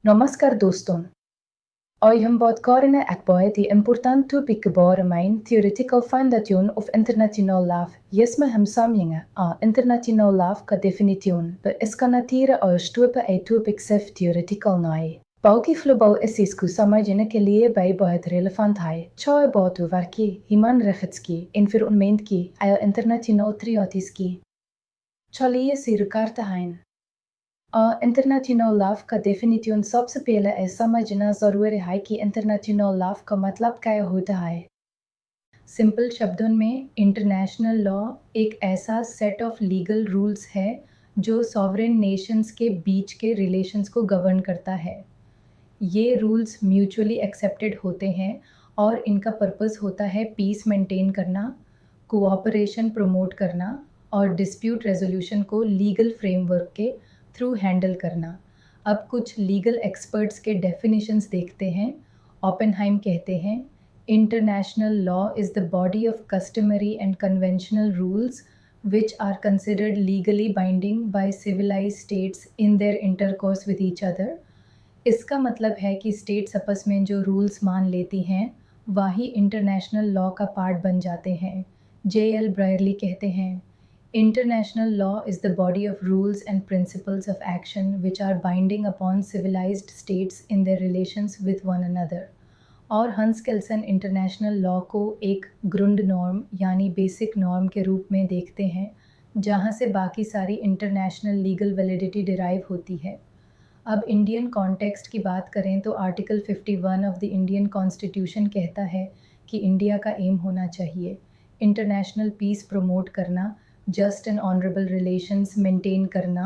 नमस्कार दोस्तों. Euch am Bordkorene akboi die importante pikebare mijn theoretical foundation of international law. Jesme hem samjinge a international law ka definition be eskanatire a stupe a topic sef theoretical nai. Bauki flubau esisku samajine ke लिए bij बहुत relevant है. Choy batu varki himan rechetski environmentki a international triotiski. Chaliye sirkarte hein. International love का definition सबसे पहले ऐसा समझना ज़रूरी है कि इंटरनेशनल लव का मतलब क्या होता है. सिंपल शब्दों में इंटरनेशनल लॉ एक ऐसा सेट ऑफ लीगल रूल्स है जो सॉवरेन नेशंस के बीच के रिलेशंस को गवर्न करता है. ये रूल्स म्यूचुअली एक्सेप्टेड होते हैं और इनका पर्पस होता है पीस मेंटेन करना, कोऑपरेशन प्रमोट करना और डिस्प्यूट रेजोल्यूशन को लीगल फ्रेमवर्क के थ्रू हैंडल करना. अब कुछ लीगल एक्सपर्ट्स के डेफिनेशंस देखते हैं. ओपेनहाइम कहते हैं international law is the body of customary and conventional rules which are considered legally binding by civilized states in their intercourse with each other. इसका मतलब है कि स्टेट्स आपस में जो रूल्स मान लेती हैं वही इंटरनेशनल लॉ का पार्ट बन जाते हैं. J.L. ब्रायरली कहते हैं International law is the body of rules and principles of action which are binding upon civilized states in their relations with one another. और हंस केल्सन इंटरनेशनल लॉ को एक ग्रुंड नॉर्म यानी बेसिक नॉर्म के रूप में देखते हैं जहाँ से बाकी सारी इंटरनेशनल लीगल वैलिडिटी डिराइव होती है. अब इंडियन कॉन्टेक्स्ट की बात करें तो article 51 of the Indian constitution कहता है कि इंडिया का एम होना चाहिए इंटरनेशनल पीस प्रमोट करना, just and honourable relations maintain करना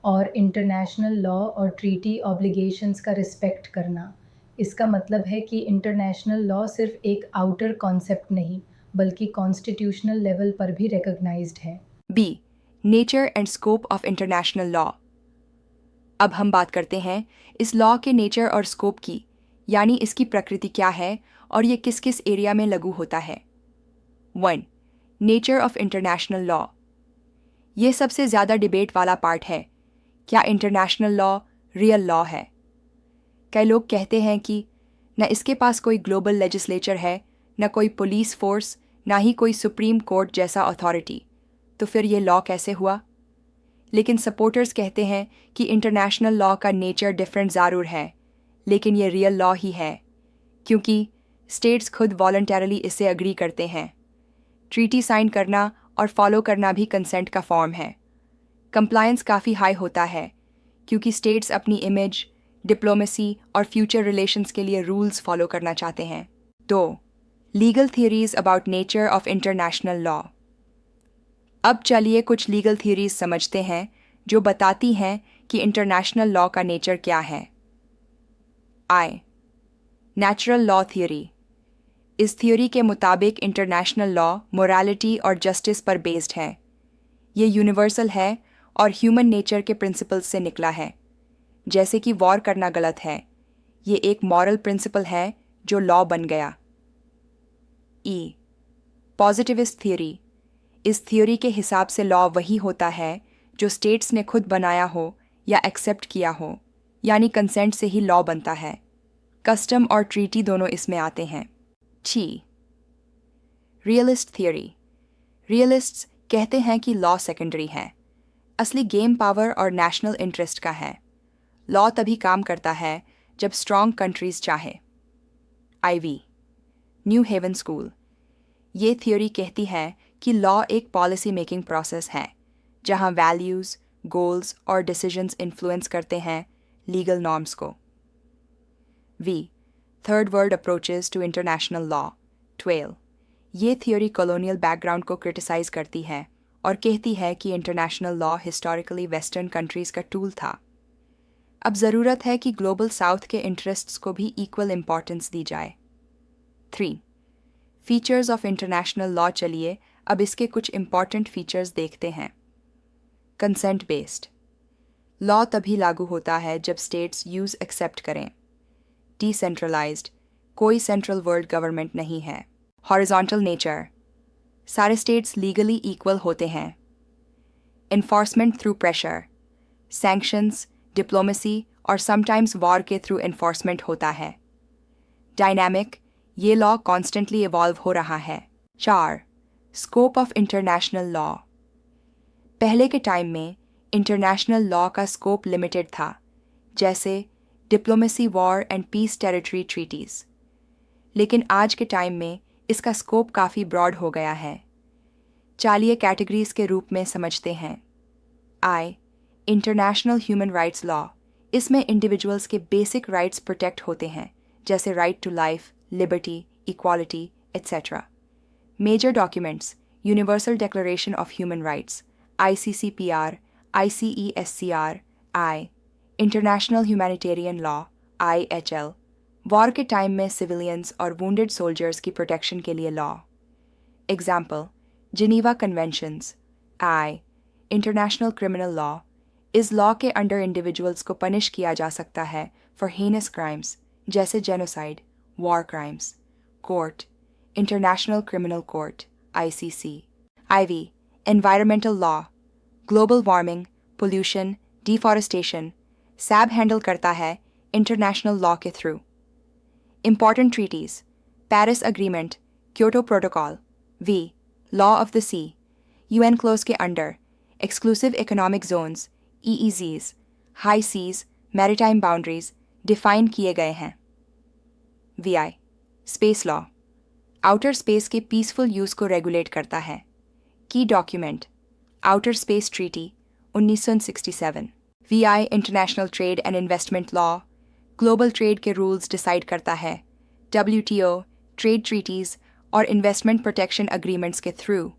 और इंटरनेशनल लॉ और ट्रीटी ऑब्लिगेशंस का रिस्पेक्ट करना. इसका मतलब है कि इंटरनेशनल लॉ सिर्फ एक आउटर कॉन्सेप्ट नहीं बल्कि कॉन्स्टिट्यूशनल लेवल पर भी रिकॉग्नाइज्ड है. B. Nature and scope of international law. अब हम बात करते हैं इस लॉ के नेचर और स्कोप की, यानी इसकी प्रकृति क्या है और ये किस किस एरिया में लागू होता है. 1. Nature of international law. ये सबसे ज़्यादा डिबेट वाला पार्ट है. क्या इंटरनेशनल लॉ रियल लॉ है? कई लोग कहते हैं कि न इसके पास कोई ग्लोबल लेजिस्लेचर है, न कोई पुलिस फोर्स, ना ही कोई सुप्रीम कोर्ट जैसा अथॉरिटी, तो फिर ये लॉ कैसे हुआ? लेकिन सपोर्टर्स कहते हैं कि इंटरनेशनल लॉ का नेचर डिफरेंट ज़रूर है, लेकिन ये रियल लॉ ही है क्योंकि स्टेट्स खुद वॉलंटरली इसे अग्री करते हैं. ट्रीटी साइन करना और फॉलो करना भी कंसेंट का फॉर्म है. कंप्लायंस काफ़ी हाई होता है क्योंकि स्टेट्स अपनी इमेज, डिप्लोमेसी और फ्यूचर रिलेशंस के लिए रूल्स फॉलो करना चाहते हैं. 2. Legal theories about nature of international law. अब चलिए कुछ लीगल थियरीज समझते हैं जो बताती हैं कि इंटरनेशनल लॉ का नेचर क्या है. I. Natural law theory. इस थियोरी के मुताबिक इंटरनेशनल लॉ मोरालिटी और जस्टिस पर बेस्ड है. ये यूनिवर्सल है और ह्यूमन नेचर के प्रिंसिपल्स से निकला है. जैसे कि वॉर करना गलत है, ये एक मॉरल प्रिंसिपल है जो लॉ बन गया. E. Positivist theory. इस थियोरी के हिसाब से लॉ वही होता है जो स्टेट्स ने खुद बनाया हो या एक्सेप्ट किया हो, यानी कंसेंट से ही लॉ बनता है. कस्टम और ट्रीटी दोनों इसमें आते हैं. Realist theory. रियलिस्ट्स कहते हैं कि लॉ सेकेंडरी है, असली गेम पावर और नेशनल इंटरेस्ट का है. लॉ तभी काम करता है जब स्ट्रॉन्ग कंट्रीज चाहे. IV. New Haven school. ये थियोरी कहती है कि लॉ एक पॉलिसी मेकिंग प्रोसेस है जहां वैल्यूज़, गोल्स और डिसीजंस इन्फ्लुएंस करते हैं लीगल नॉर्म्स को. V. Third world approaches to international law. 12. ये थियोरी कॉलोनियल बैकग्राउंड को क्रिटिसाइज करती है और कहती है कि international law historically western countries का टूल था. अब ज़रूरत है कि ग्लोबल साउथ के इंटरेस्ट्स को भी इक्वल इम्पॉर्टेंस दी जाए. 3. Features of international law. चलिए अब इसके कुछ इम्पॉर्टेंट फीचर्स देखते हैं. Consent based. लॉ तभी लागू होता है जब स्टेट्स यूज़ एक्सेप्ट करें. डिसेंट्रलाइज्ड. कोई सेंट्रल वर्ल्ड गवर्नमेंट नहीं है. Horizontal nature. सारे स्टेट्स लीगली इक्वल होते हैं. Enforcement through pressure. Sanctions, diplomacy और समटाइम्स वॉर के थ्रू एनफोर्समेंट होता है। डायनामिक, ये लॉ कॉन्स्टेंटली इवॉल्व हो रहा है। 4. Scope of international law. पहले के टाइम में इंटरनेशनल लॉ का स्कोप लिमिटेड था, जैसे diplomacy, war and peace territory treaties. लेकिन आज के टाइम में इसका स्कोप काफ़ी ब्रॉड हो गया है। चलिए कैटेगरीज के रूप में समझते हैं। आई, इंटरनेशनल ह्यूमन राइट्स लॉ। इसमें इंडिविजुअल्स के बेसिक राइट्स प्रोटेक्ट होते हैं, जैसे right to life, liberty, equality etcetera. Major documents: universal declaration of human rights, ICCPR, ICESCR, I. International humanitarian law, IHL। War के टाइम में सिविलियंस और wounded soldiers की protection के लिए लॉ। एग्जाम्पल: जिनीवा कन्वेंशंस, आई। International criminal law. इस law के under individuals को punish किया जा सकता है फॉर हेनस क्राइम्स जैसे genocide, war crimes. Court: international criminal court, ICC। IV, environmental law. Global warming, pollution, deforestation सैब हैंडल करता है इंटरनेशनल लॉ के through. Important treaties: Paris agreement, Kyoto protocol. V, law of the C. UN close के under exclusive economic zones, EEZs, high seize, maritime boundaries define किए गए हैं। VI, space law. Outer space के peaceful use को regulate करता है। की document: outer space treaty, 1967। VI, international trade and investment law. Global trade के रूल्स डिसाइड करता है WTO, ट्रेड ट्रीटीज़ और इन्वेस्टमेंट प्रोटेक्शन अग्रीमेंट्स के through.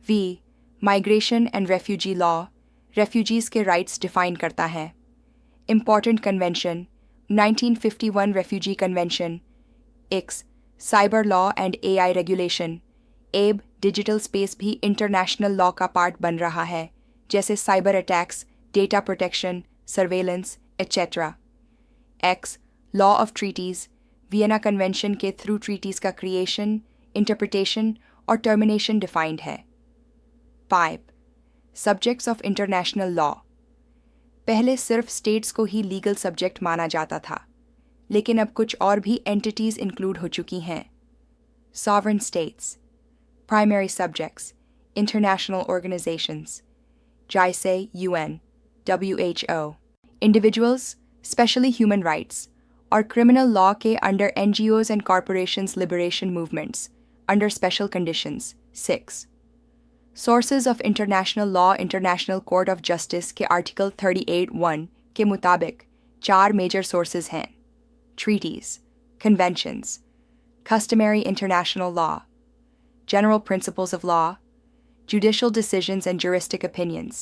V, migration and refugee law. Refugees के राइट्स डिफाइन करता है। Important convention: 1951 refugee convention. X, cyber law and AI regulation. एब, digital space भी इंटरनेशनल लॉ का पार्ट बन रहा है, जैसे cyber attacks, data protection, surveillance etcetera. X, law of treaties. Vienna convention के थ्रू ट्रीटीज़ का क्रिएशन, इंटरप्रिटेशन और टर्मिनेशन डिफाइंड है। 5. Subjects of international law. पहले सिर्फ स्टेट्स को ही लीगल सब्जेक्ट माना जाता था, लेकिन अब कुछ और भी एंटिटीज़ इंक्लूड हो चुकी हैं। Sovereign states. Primary subjects: international organisations जैसे UN, WHO। Individuals, specially human rights और क्रिमिनल लॉ के under NGOs and corporations liberation movements under special conditions. 6. Sources of international law. International court of justice के article 38(1) के मुताबिक 4 major sources हैं: treaties, conventions, customary international law, general principles of law, judicial decisions and juristic opinions,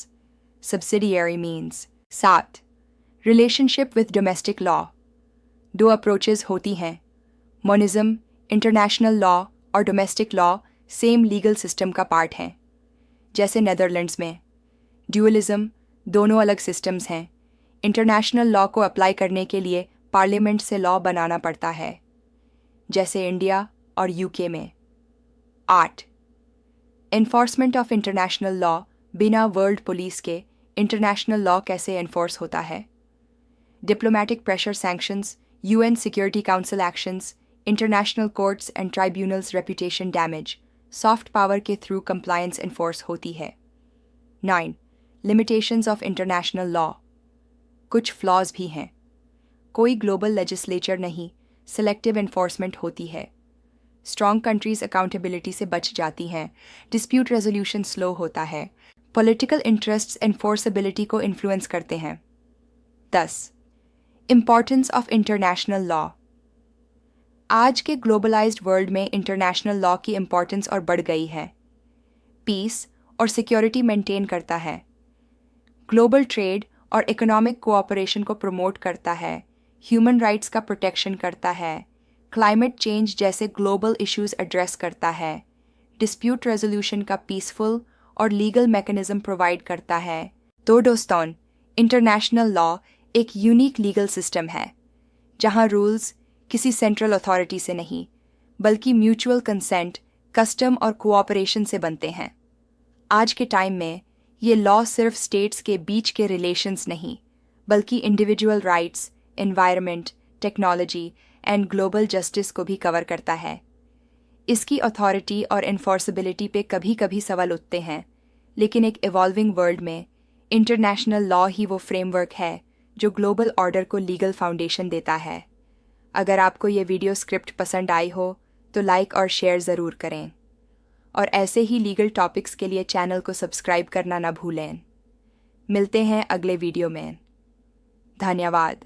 subsidiary means. 7. Relationship with domestic law. 2 approaches होती हैं: monism, international law और domestic law same legal system का part हैं, जैसे Netherlands में। Dualism, दोनों अलग systems हैं। इंटरनेशनल लॉ को अप्लाई करने के लिए पार्लियामेंट से लॉ बनाना पड़ता है, जैसे इंडिया और UK में। 8. Enforcement of international law. बिना वर्ल्ड पुलिस के इंटरनेशनल लॉ कैसे एनफोर्स होता है? Diplomatic pressure, sanctions, UN security council actions, international courts and tribunals reputation damage, soft power के थ्रू कंप्लायंस एनफोर्स होती है। 9. Limitations of international law. कुछ flaws भी हैं। कोई ग्लोबल लेजिस्लेचर नहीं, सेलेक्टिव एनफोर्समेंट होती है। स्ट्रॉन्ग कंट्रीज अकाउंटेबिलिटी से बच जाती हैं। डिस्प्यूट रेजोल्यूशन स्लो होता है। पॉलिटिकल इंटरेस्ट्स एनफोर्सेबिलिटी को इन्फ्लुएंस करते हैं। 10. Importance of international law. आज के ग्लोबलाइज्ड वर्ल्ड में इंटरनेशनल लॉ की इम्पॉर्टेंस और बढ़ गई है। पीस और सिक्योरिटी मेंटेन करता है, ग्लोबल ट्रेड और इकोनॉमिक कोऑपरेशन को प्रमोट करता है, ह्यूमन राइट्स का प्रोटेक्शन करता है, क्लाइमेट चेंज जैसे ग्लोबल इश्यूज एड्रेस करता है, डिस्प्यूट रेजोल्यूशन का पीसफुल और लीगल मैकेनिज्म प्रोवाइड करता है। तो दोस्तों, इंटरनेशनल लॉ एक यूनिक लीगल सिस्टम है जहां रूल्स किसी सेंट्रल अथॉरिटी से नहीं, बल्कि म्यूचुअल कंसेंट, कस्टम और कोऑपरेशन से बनते हैं। आज के टाइम में ये लॉ सिर्फ स्टेट्स के बीच के रिलेशंस नहीं, बल्कि individual rights, environment, technology and global justice को भी कवर करता है। इसकी अथॉरिटी और इन्फोर्सिबिलिटी पे कभी कभी सवाल उठते हैं, लेकिन एक इवॉल्विंग वर्ल्ड में इंटरनेशनल लॉ ही वो फ्रेमवर्क है जो ग्लोबल ऑर्डर को लीगल फाउंडेशन देता है। अगर आपको ये वीडियो स्क्रिप्ट पसंद आई हो तो लाइक और शेयर ज़रूर करें, और ऐसे ही लीगल टॉपिक्स के लिए चैनल को सब्सक्राइब करना ना भूलें। मिलते हैं अगले वीडियो में। धन्यवाद।